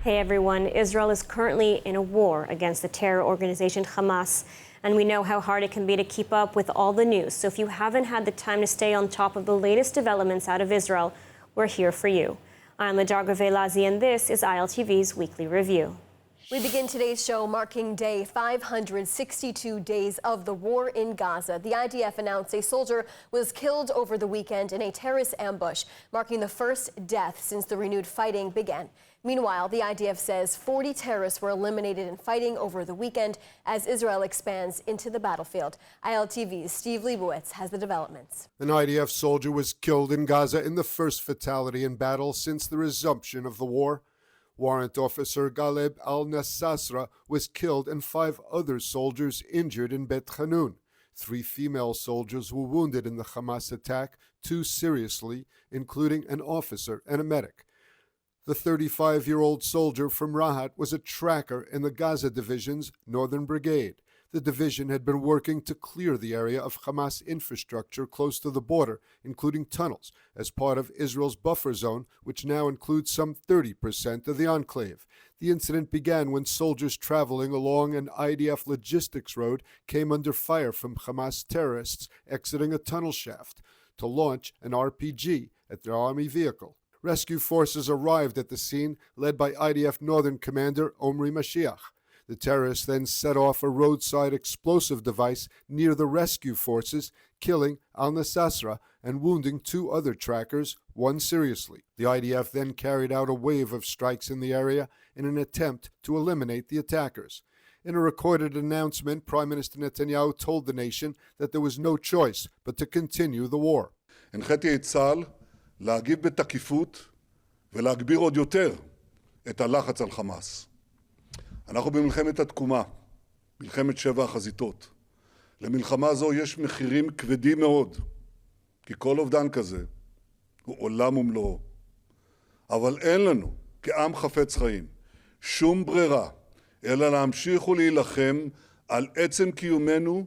Hey everyone, Israel is currently in a war against the terror organization Hamas, and we know how hard it can be to keep up with all the news. So if you haven't had the time to stay on top of the latest developments out of Israel, we're here for you. I'm Ladar Gavelazi, and this is ILTV's Weekly Review. We begin today's show marking day 562 days of the war in Gaza. The IDF announced a soldier was killed over the weekend in a terrorist ambush, marking the first death since the renewed fighting began. Meanwhile, the IDF says 40 terrorists were eliminated in fighting over the weekend as Israel expands into the battlefield. ILTV's Steve Leibowitz has the developments. An IDF soldier was killed in Gaza in the first fatality in battle since the resumption of the war. Warrant Officer Galeb al-Nassasra was killed and 5 other soldiers injured in Bet Hanun. 3 female soldiers were wounded in the Hamas attack, 2 seriously, including an officer and a medic. The 35-year-old soldier from Rahat was a tracker in the Gaza Division's Northern Brigade. The division had been working to clear the area of Hamas infrastructure close to the border, including tunnels, as part of Israel's buffer zone, which now includes some 30% of the enclave. The incident began when soldiers traveling along an IDF logistics road came under fire from Hamas terrorists exiting a tunnel shaft to launch an RPG at their army vehicle. Rescue forces arrived at the scene, led by IDF Northern Commander Omri Mashiach. The terrorists then set off a roadside explosive device near the rescue forces, killing al-Nassasra and wounding 2 other trackers, 1 seriously. The IDF then carried out a wave of strikes in the area in an attempt to eliminate the attackers. In a recorded announcement, Prime Minister Netanyahu told the nation that there was no choice but to continue the war. הנחיתי את צה"ל להגיב בתקיפות ולהגביר עוד יותר את הלחץ על חמאס. אנחנו במלחמת התקומה, מלחמת 7 החזיתות. למלחמה זו יש מחירים כבדים מאוד, כי כל אובדן כזה הוא עולם ומלואו. אבל אין לנו, כעם חפץ חיים, שום ברירה, אלא להמשיך ולהילחם על עצם קיומנו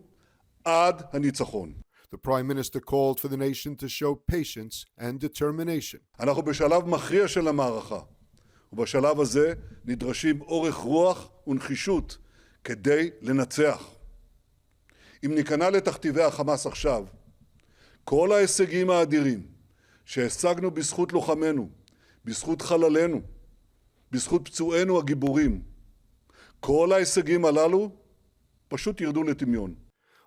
עד הניצחון. The Prime Minister called for the nation to show patience and determination. אנחנו בשלב מכריע של המערכה. ובשלב הזה נדרשים אורך רוח ונחישות כדי לנצח. אם ניכנע לתכתיבי החמאס עכשיו, כל ההישגים האדירים שהשגנו בזכות לוחמינו, בזכות חללינו, בזכות פצועינו הגיבורים, כל ההישגים הללו פשוט ירדו לטמיון.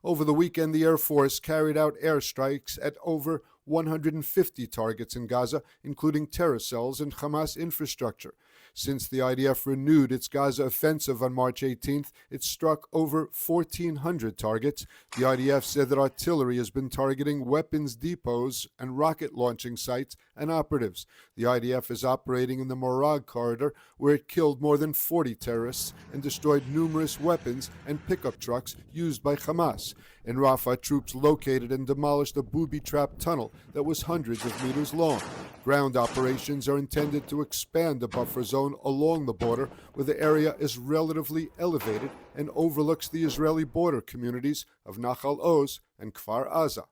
Over the weekend, the Air Force carried out airstrikes at over 150 targets in Gaza, including terror cells and Hamas infrastructure. Since the IDF renewed its Gaza offensive on March 18th, it struck over 1,400 targets. The IDF said that artillery has been targeting weapons depots and rocket launching sites and operatives. The IDF is operating in the Morag corridor, where it killed more than 40 terrorists and destroyed numerous weapons and pickup trucks used by Hamas. In Rafah, troops located and demolished a booby-trapped tunnel that was hundreds of meters long. Ground operations are intended to expand the buffer zone along the border, where the area is relatively elevated and overlooks the Israeli border communities of Nachal Oz and Kfar Aza.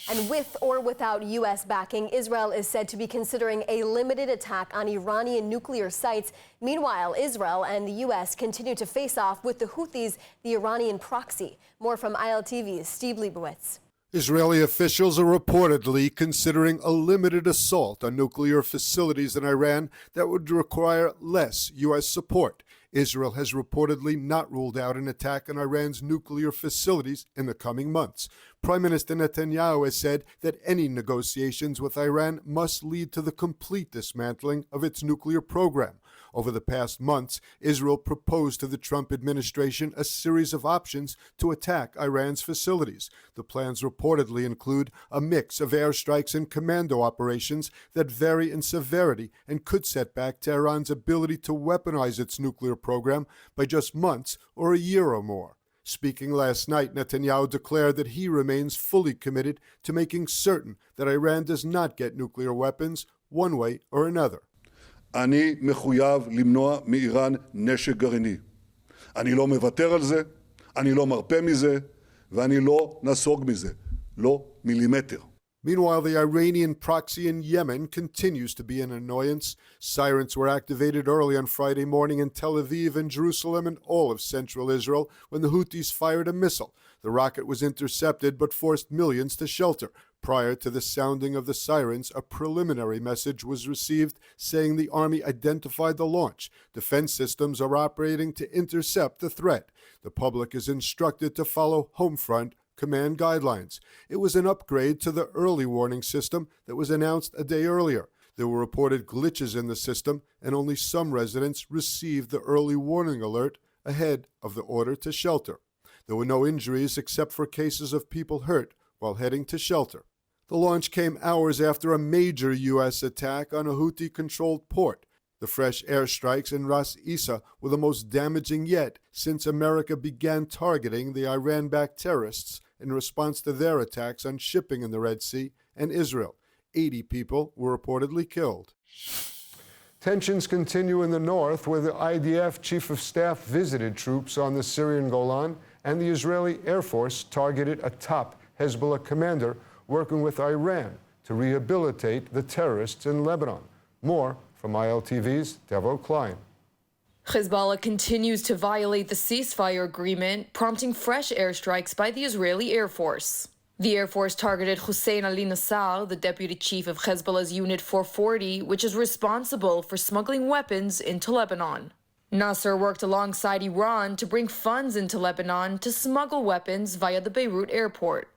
And with or without U.S. backing, Israel is said to be considering a limited attack on Iranian nuclear sites. Meanwhile, Israel and the U.S. continue to face off with the Houthis, the Iranian proxy. More from ILTV's Steve Leibowitz. Israeli officials are reportedly considering a limited assault on nuclear facilities in Iran that would require less U.S. support. Israel has reportedly not ruled out an attack on Iran's nuclear facilities in the coming months. Prime Minister Netanyahu has said that any negotiations with Iran must lead to the complete dismantling of its nuclear program. Over the past months, Israel proposed to the Trump administration a series of options to attack Iran's facilities. The plans reportedly include a mix of airstrikes and commando operations that vary in severity and could set back Tehran's ability to weaponize its nuclear program by just months or a year or more. Speaking last night, Netanyahu declared that he remains fully committed to making certain that Iran does not get nuclear weapons one way or another. אני מחויב למנוע מאיראן נשק גרעיני. אני לא מוותר על זה, אני לא מרפה מזה, ואני לא נסוג מזה. לא מילימטר. Meanwhile, the Iranian proxy in Yemen continues to be an annoyance. Sirens were activated early on Friday morning in Tel Aviv and Jerusalem and all of central Israel when the Houthis fired a missile. The rocket was intercepted but forced millions to shelter. Prior to the sounding of the sirens, a preliminary message was received saying the army identified the launch. Defense systems are operating to intercept the threat. The public is instructed to follow home front command guidelines. It was an upgrade to the early warning system that was announced a day earlier. There were reported glitches in the system, and only some residents received the early warning alert ahead of the order to shelter. There were no injuries except for cases of people hurt while heading to shelter. The launch came hours after a major U.S. attack on a Houthi-controlled port. The fresh airstrikes in Ras Isa were the most damaging yet since America began targeting the Iran-backed terrorists in response to their attacks on shipping in the Red Sea and Israel. 80 people were reportedly killed. Tensions continue in the north, where the IDF chief of staff visited troops on the Syrian Golan, and the Israeli Air Force targeted a top Hezbollah commander working with Iran to rehabilitate the terrorists in Lebanon. More from ILTV's Devo Klein. Hezbollah continues to violate the ceasefire agreement, prompting fresh airstrikes by the Israeli Air Force. The Air Force targeted Hussein Ali Nassar, the deputy chief of Hezbollah's Unit 440, which is responsible for smuggling weapons into Lebanon. Nasser worked alongside Iran to bring funds into Lebanon to smuggle weapons via the Beirut airport.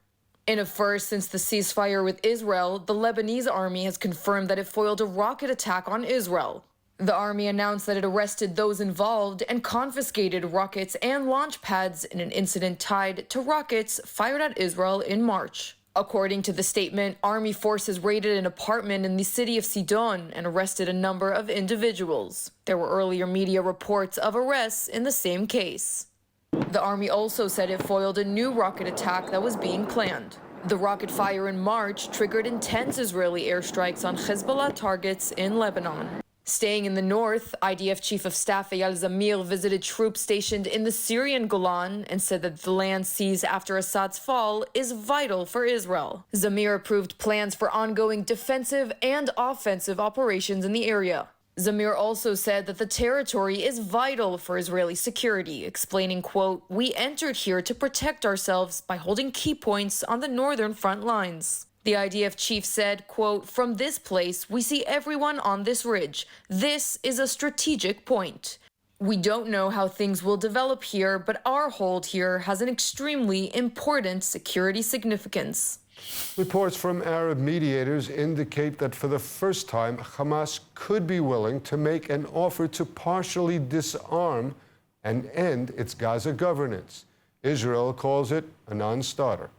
In a first since the ceasefire with Israel, the Lebanese army has confirmed that it foiled a rocket attack on Israel. The army announced that it arrested those involved and confiscated rockets and launch pads in an incident tied to rockets fired at Israel in March. According to the statement, army forces raided an apartment in the city of Sidon and arrested a number of individuals. There were earlier media reports of arrests in the same case. The army also said it foiled a new rocket attack that was being planned. The rocket fire in March triggered intense Israeli airstrikes on Hezbollah targets in Lebanon. Staying in the north, IDF Chief of Staff Eyal Zamir visited troops stationed in the Syrian Golan and said that the land seized after Assad's fall is vital for Israel. Zamir approved plans for ongoing defensive and offensive operations in the area. Zamir also said that the territory is vital for Israeli security, explaining, quote, "We entered here to protect ourselves by holding key points on the northern front lines." The IDF chief said, quote, "From this place, we see everyone on this ridge. This is a strategic point. We don't know how things will develop here, but our hold here has an extremely important security significance." Reports from Arab mediators indicate that for the first time, Hamas could be willing to make an offer to partially disarm and end its Gaza governance. Israel calls it a non-starter.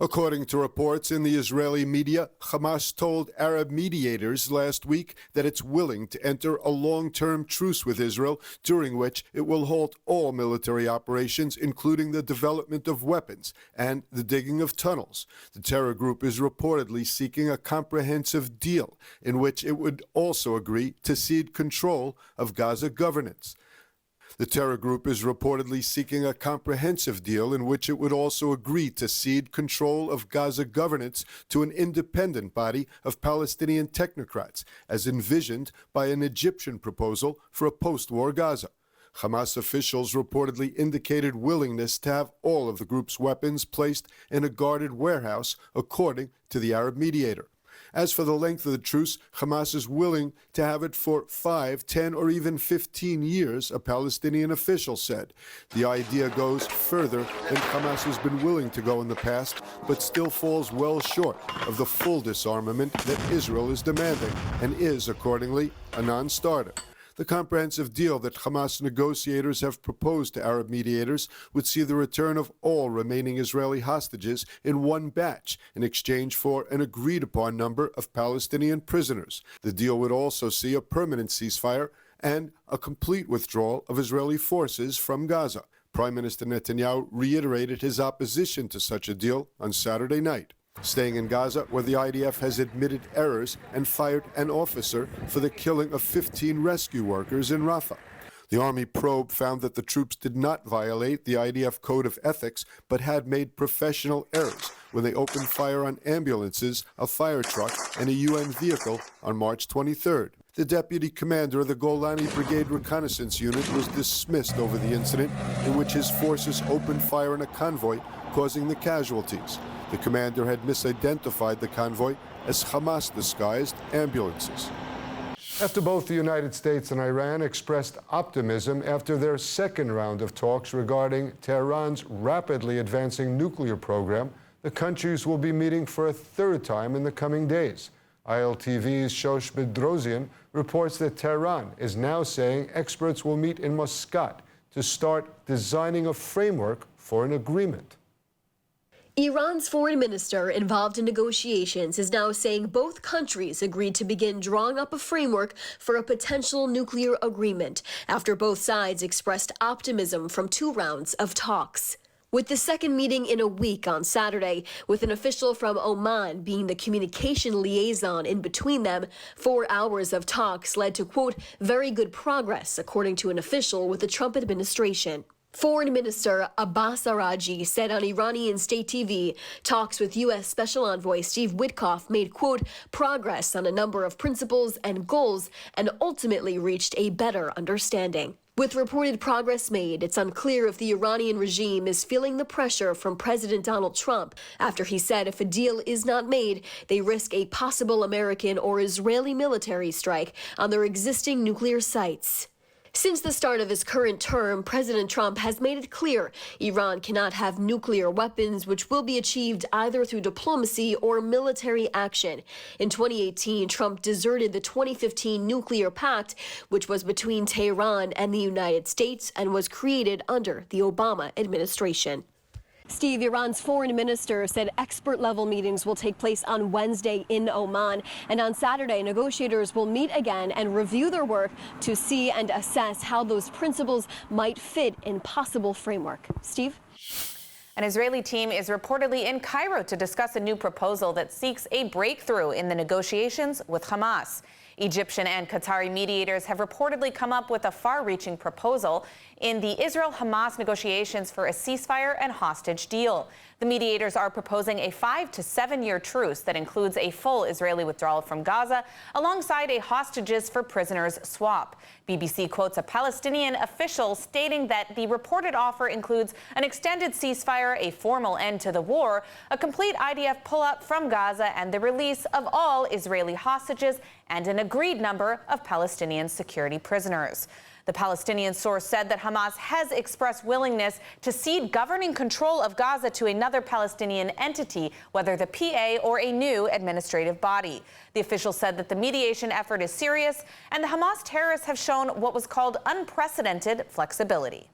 According to reports in the Israeli media, Hamas told Arab mediators last week that it's willing to enter a long-term truce with Israel, during which it will halt all military operations, including the development of weapons and the digging of tunnels. The terror group is reportedly seeking a comprehensive deal in which it would also agree to cede control of Gaza governance. The terror group is reportedly seeking a comprehensive deal in which it would also agree to cede control of Gaza governance to an independent body of Palestinian technocrats, as envisioned by an Egyptian proposal for a post-war Gaza. Hamas officials reportedly indicated willingness to have all of the group's weapons placed in a guarded warehouse, according to the Arab mediator. As for the length of the truce, Hamas is willing to have it for 5, 10, or even 15 years, a Palestinian official said. The idea goes further than Hamas has been willing to go in the past, but still falls well short of the full disarmament that Israel is demanding, and is, accordingly, a non-starter. The comprehensive deal that Hamas negotiators have proposed to Arab mediators would see the return of all remaining Israeli hostages in one batch in exchange for an agreed-upon number of Palestinian prisoners. The deal would also see a permanent ceasefire and a complete withdrawal of Israeli forces from Gaza. Prime Minister Netanyahu reiterated his opposition to such a deal on Saturday night. Staying in Gaza, where the IDF has admitted errors and fired an officer for the killing of 15 rescue workers in Rafah. The Army probe found that the troops did not violate the IDF Code of Ethics, but had made professional errors when they opened fire on ambulances, a fire truck, and a UN vehicle on March 23rd. The deputy commander of the Golani Brigade Reconnaissance Unit was dismissed over the incident in which his forces opened fire on a convoy, causing the casualties. The commander had misidentified the convoy as Hamas-disguised ambulances. After both the United States and Iran expressed optimism after their second round of talks regarding Tehran's rapidly advancing nuclear program, the countries will be meeting for a third time in the coming days. ILTV's Shosh Bedrosian reports that Tehran is now saying experts will meet in Muscat to start designing a framework for an agreement. Iran's foreign minister involved in negotiations is now saying both countries agreed to begin drawing up a framework for a potential nuclear agreement after both sides expressed optimism from 2 rounds of talks. With the second meeting in a week on Saturday, with an official from Oman being the communication liaison in between them, 4 hours of talks led to, quote, very good progress, according to an official with the Trump administration. Foreign Minister Abbas Araghchi said on Iranian state TV, talks with U.S. Special Envoy Steve Witkoff made, quote, progress on a number of principles and goals and ultimately reached a better understanding. With reported progress made, it's unclear if the Iranian regime is feeling the pressure from President Donald Trump after he said if a deal is not made, they risk a possible American or Israeli military strike on their existing nuclear sites. Since the start of his current term, President Trump has made it clear Iran cannot have nuclear weapons, which will be achieved either through diplomacy or military action. In 2018, Trump deserted the 2015 nuclear pact, which was between Tehran and the United States and was created under the Obama administration. Steve, Iran's foreign minister said expert-level meetings will take place on Wednesday in Oman. And on Saturday, negotiators will meet again and review their work to see and assess how those principles might fit in possible framework. Steve? An Israeli team is reportedly in Cairo to discuss a new proposal that seeks a breakthrough in the negotiations with Hamas. Egyptian and Qatari mediators have reportedly come up with a far-reaching proposal in the Israel-Hamas negotiations for a ceasefire and hostage deal. The mediators are proposing a 5 to 7 year truce that includes a full Israeli withdrawal from Gaza alongside a hostages for prisoners swap. BBC quotes a Palestinian official stating that the reported offer includes an extended ceasefire, a formal end to the war, a complete IDF pullout from Gaza, and the release of all Israeli hostages and an agreed number of Palestinian security prisoners. The Palestinian source said that Hamas has expressed willingness to cede governing control of Gaza to another Palestinian entity, whether the PA or a new administrative body. The official said that the mediation effort is serious, and the Hamas terrorists have shown what was called unprecedented flexibility.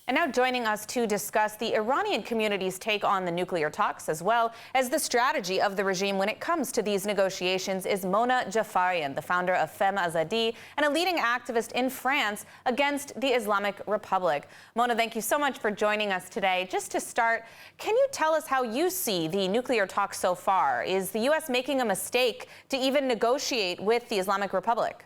And now joining us to discuss the Iranian community's take on the nuclear talks, as well as the strategy of the regime when it comes to these negotiations, is Mona Jafarian, the founder of Femme Azadi and a leading activist in France against the Islamic Republic. Mona, thank you so much for joining us today. Just to start, can you tell us how you see the nuclear talks so far? Is the U.S. making a mistake to even negotiate with the Islamic Republic?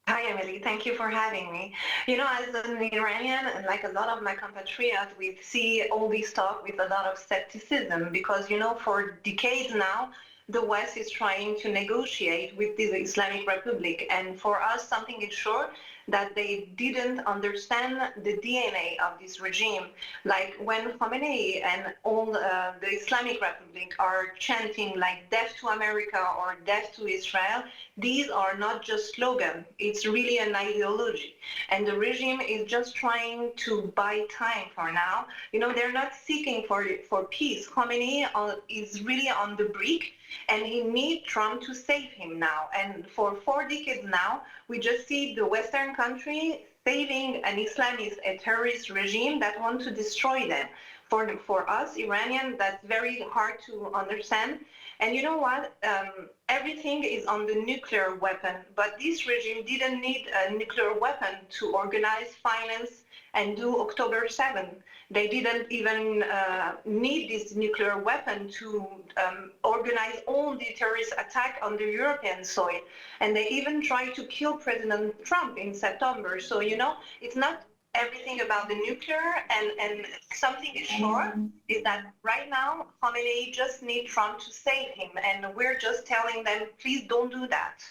Hi, Emily. Thank you for having me. You know, as an Iranian, and like a lot of my compatriots, we see all this talk with a lot of skepticism because, you know, for decades now, the West is trying to negotiate with the Islamic Republic. And for us, something is sure, that they didn't understand the DNA of this regime. Like when Khamenei and all the Islamic Republic are chanting like death to America or death to Israel, these are not just slogans. It's really an ideology. And the regime is just trying to buy time for now. You know, they're not seeking for peace. Khamenei is really on the brink, and he needs Trump to save him now. And for 4 decades now, we just see the Western country saving an Islamist, a terrorist regime that wants to destroy them. For us, Iranians, that's very hard to understand. And you know what? Everything is on the nuclear weapon, but this regime didn't need a nuclear weapon to organize, finance, and do October 7th. They didn't even need this nuclear weapon to organize all the terrorist attack on the European soil. And they even tried to kill President Trump in September. So, you know, it's not everything about the nuclear, and something is sure is that right now Khamenei just needs Trump to save him, and we're just telling them, please don't do that.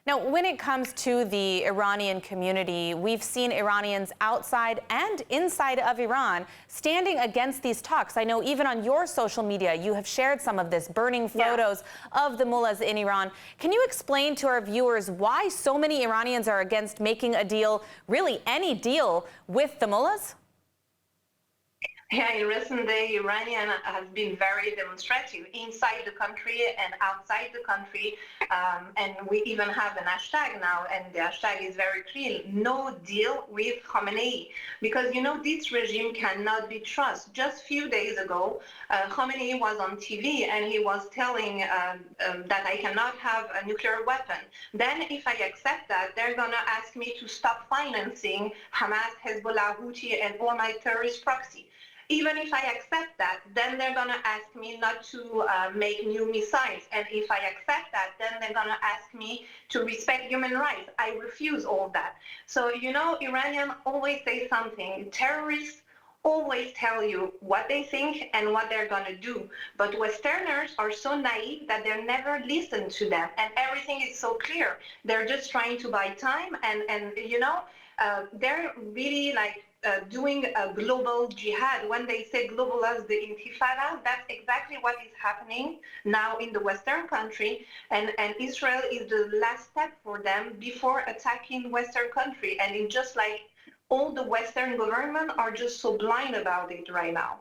Now, when it comes to the Iranian community, we've seen Iranians outside and inside of Iran standing against these talks. I know even on your social media, you have shared some of this, burning photos of the mullahs in Iran. Can you explain to our viewers why so many Iranians are against making a deal, really any deal, with the mullahs? Yeah, in recent days, Iranian has been very demonstrative inside the country and outside the country. And we even have an hashtag now, and the hashtag is very clear: no deal with Khamenei. Because, you know, this regime cannot be trusted. Just a few days ago, Khamenei was on TV and he was telling that I cannot have a nuclear weapon. Then if I accept that, they're going to ask me to stop financing Hamas, Hezbollah, Houthi, and all my terrorist proxy. Even if I accept that, then they're going to ask me not to make new missiles. And if I accept that, then they're going to ask me to respect human rights. I refuse all that. So, you know, Iranians always say something. Terrorists always tell you what they think and what they're going to do. But Westerners are so naive that they never listen to them. And everything is so clear. They're just trying to buy time. And you know, they're really like, doing a global jihad. When they say globalize the intifada, that's exactly what is happening now in the Western country, and Israel is the last step for them before attacking Western country. And it's just like all the Western government are just so blind about it right now.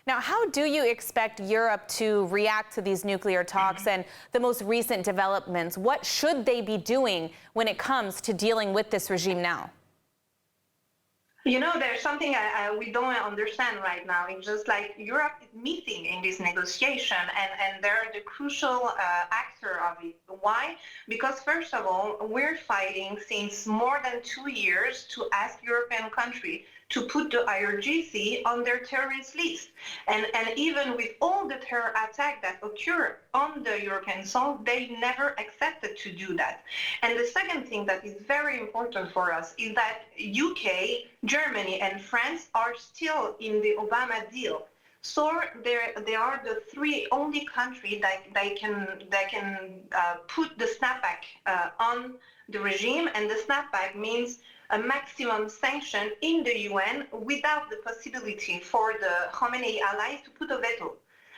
Now, how do you expect Europe to react to these nuclear talks and the most recent developments? What should they be doing when it comes to dealing with this regime now? You know, there's something we don't understand right now. It's just like Europe is missing in this negotiation, and they're the crucial actor of it. Why? Because first of all, we're fighting since more than 2 years to ask European countries to put the IRGC on their terrorist list. And even with all the terror attacks that occur on the European soil, they never accepted to do that. And the second thing that is very important for us is that UK, Germany, and France are still in the Obama deal. So they are the three only countries that can put the snapback on the regime, and the snapback means a maximum sanction in the UN without the possibility for the Khamenei allies to put a veto.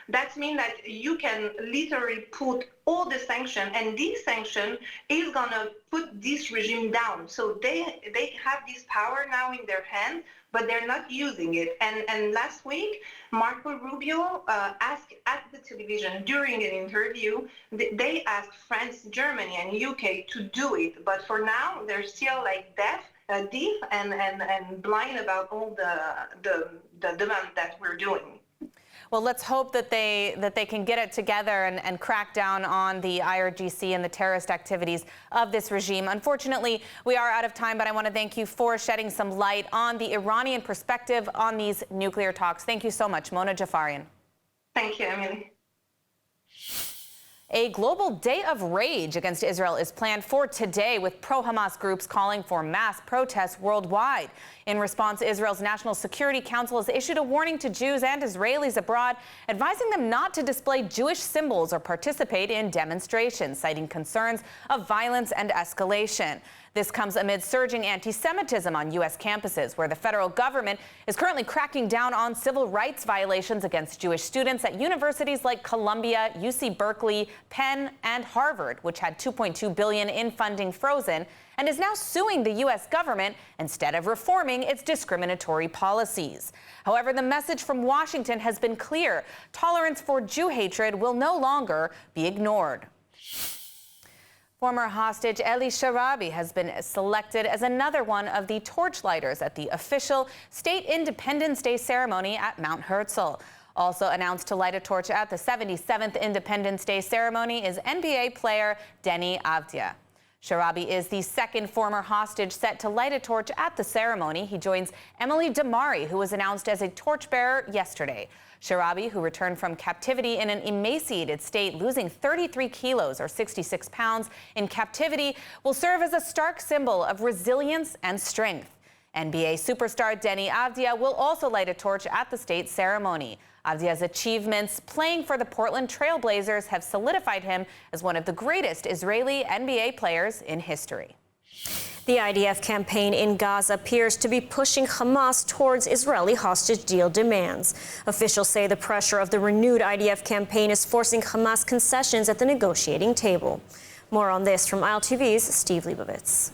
That means that you can literally put all the sanction, and this sanction is gonna put this regime down. So they have this power now in their hand, but they're not using it. And last week, Marco Rubio asked at the television during an interview, they asked France, Germany, and UK to do it. But for now, they're still like deaf and blind about all the demand that we're doing. Well, let's hope that they can get it together and crack down on the IRGC and the terrorist activities of this regime. Unfortunately, we are out of time, but I want to thank you for shedding some light on the Iranian perspective on these nuclear talks. Thank you so much, Mona Jafarian. Thank you, Emily. A global day of rage against Israel is planned for today, with pro-Hamas groups calling for mass protests worldwide. In response, Israel's National Security Council has issued a warning to Jews and Israelis abroad, advising them not to display Jewish symbols or participate in demonstrations, citing concerns of violence and escalation. This comes amid surging anti-Semitism on U.S. campuses, where the federal government is currently cracking down on civil rights violations against Jewish students at universities like Columbia, UC Berkeley, Penn, and Harvard, which had $2.2 billion in funding frozen, and is now suing the U.S. government instead of reforming its discriminatory policies. However, the message from Washington has been clear: tolerance for Jew hatred will no longer be ignored. Former hostage Eli Sharabi has been selected as another one of the torchlighters at the official State Independence Day ceremony at Mount Herzl. Also announced to light a torch at the 77th Independence Day ceremony is NBA player Deni Avdija. Sharabi is the second former hostage set to light a torch at the ceremony. He joins Emily Damari, who was announced as a torchbearer yesterday. Sharabi, who returned from captivity in an emaciated state, losing 33 kilos or 66 pounds in captivity, will serve as a stark symbol of resilience and strength. NBA superstar Deni Avdia will also light a torch at the state ceremony. Avdia's achievements playing for the Portland Trail Blazers have solidified him as one of the greatest Israeli NBA players in history. The IDF campaign in Gaza appears to be pushing Hamas towards Israeli hostage deal demands. Officials say the pressure of the renewed IDF campaign is forcing Hamas concessions at the negotiating table. More on this from ILTV's Steve Leibovitz.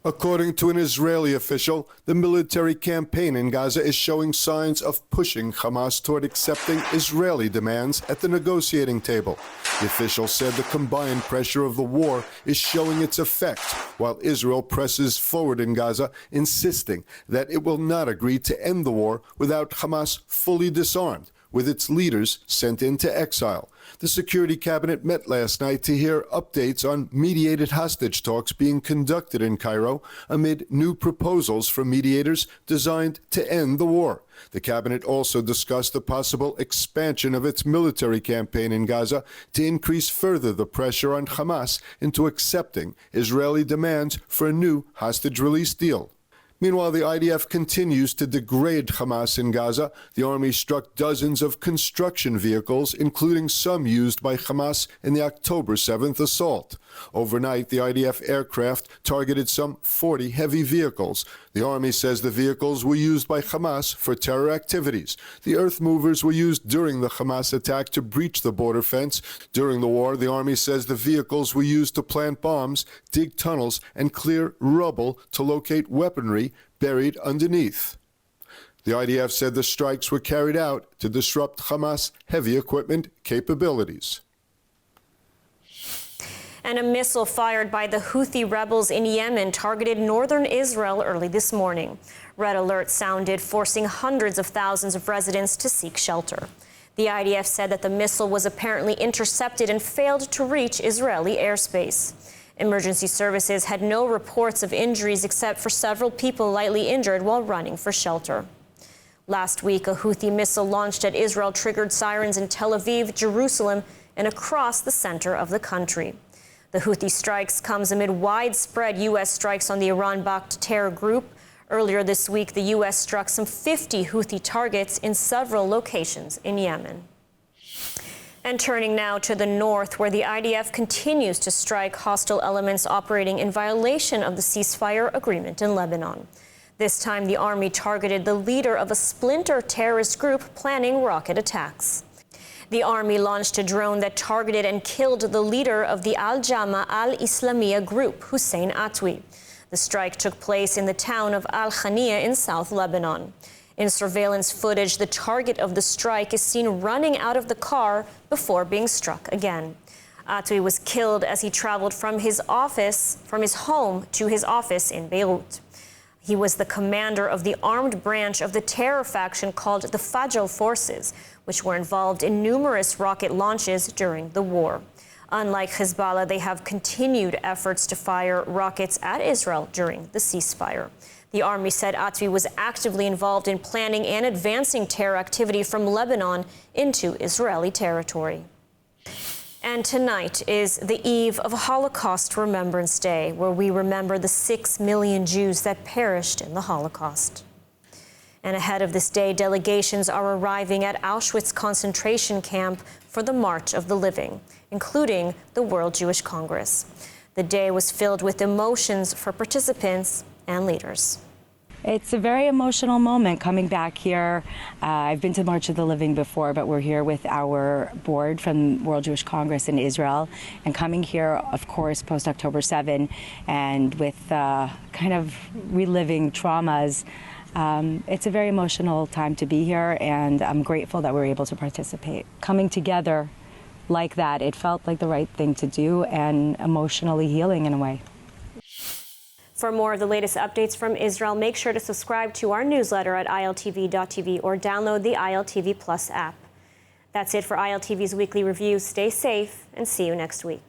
According to an Israeli official, the military campaign in Gaza is showing signs of pushing Hamas toward accepting Israeli demands at the negotiating table. The official said the combined pressure of the war is showing its effect, while Israel presses forward in Gaza, insisting that it will not agree to end the war without Hamas fully disarmed, with its leaders sent into exile. The Security Cabinet met last night to hear updates on mediated hostage talks being conducted in Cairo amid new proposals from mediators designed to end the war. The Cabinet also discussed the possible expansion of its military campaign in Gaza to increase further the pressure on Hamas into accepting Israeli demands for a new hostage release deal. Meanwhile, the IDF continues to degrade Hamas in Gaza. The army struck dozens of construction vehicles, including some used by Hamas in the October 7th assault. Overnight, the IDF aircraft targeted some 40 heavy vehicles. The army says the vehicles were used by Hamas for terror activities. The earth movers were used during the Hamas attack to breach the border fence. During the war, the army says the vehicles were used to plant bombs, dig tunnels, and clear rubble to locate weaponry buried underneath. The IDF said the strikes were carried out to disrupt Hamas heavy equipment capabilities. And a missile fired by the Houthi rebels in Yemen targeted northern Israel early this morning. Red alert sounded, forcing hundreds of thousands of residents to seek shelter. The IDF said that the missile was apparently intercepted and failed to reach Israeli airspace. Emergency services had no reports of injuries except for several people lightly injured while running for shelter. Last week, a Houthi missile launched at Israel triggered sirens in Tel Aviv, Jerusalem, and across the center of the country. The Houthi strikes comes amid widespread U.S. strikes on the Iran-backed terror group. Earlier this week, the U.S. struck some 50 Houthi targets in several locations in Yemen. And turning now to the north, where the IDF continues to strike hostile elements operating in violation of the ceasefire agreement in Lebanon. This time, the army targeted the leader of a splinter terrorist group planning rocket attacks. The army launched a drone that targeted and killed the leader of the Al-Jama al-Islamiyya group, Hussein Atwi. The strike took place in the town of Al-Khaniya in South Lebanon. In surveillance footage, the target of the strike is seen running out of the car before being struck again. Atwi was killed as he traveled from his home to his office in Beirut. He was the commander of the armed branch of the terror faction called the Fajr Forces, which were involved in numerous rocket launches during the war. Unlike Hezbollah, they have continued efforts to fire rockets at Israel during the ceasefire. The army said Atwi was actively involved in planning and advancing terror activity from Lebanon into Israeli territory. And tonight is the eve of Holocaust Remembrance Day, where we remember the 6 million Jews that perished in the Holocaust. And ahead of this day, delegations are arriving at Auschwitz concentration camp for the March of the Living, including the World Jewish Congress. The day was filled with emotions for participants and leaders. It's a very emotional moment coming back here. I've been to March of the Living before, but we're here with our board from World Jewish Congress in Israel, and coming here, of course, post-October 7, and with kind of reliving traumas. It's a very emotional time to be here, and I'm grateful that we're able to participate. Coming together like that, it felt like the right thing to do and emotionally healing in a way. For more of the latest updates from Israel, make sure to subscribe to our newsletter at ILTV.tv or download the ILTV Plus app. That's it for ILTV's weekly review. Stay safe and see you next week.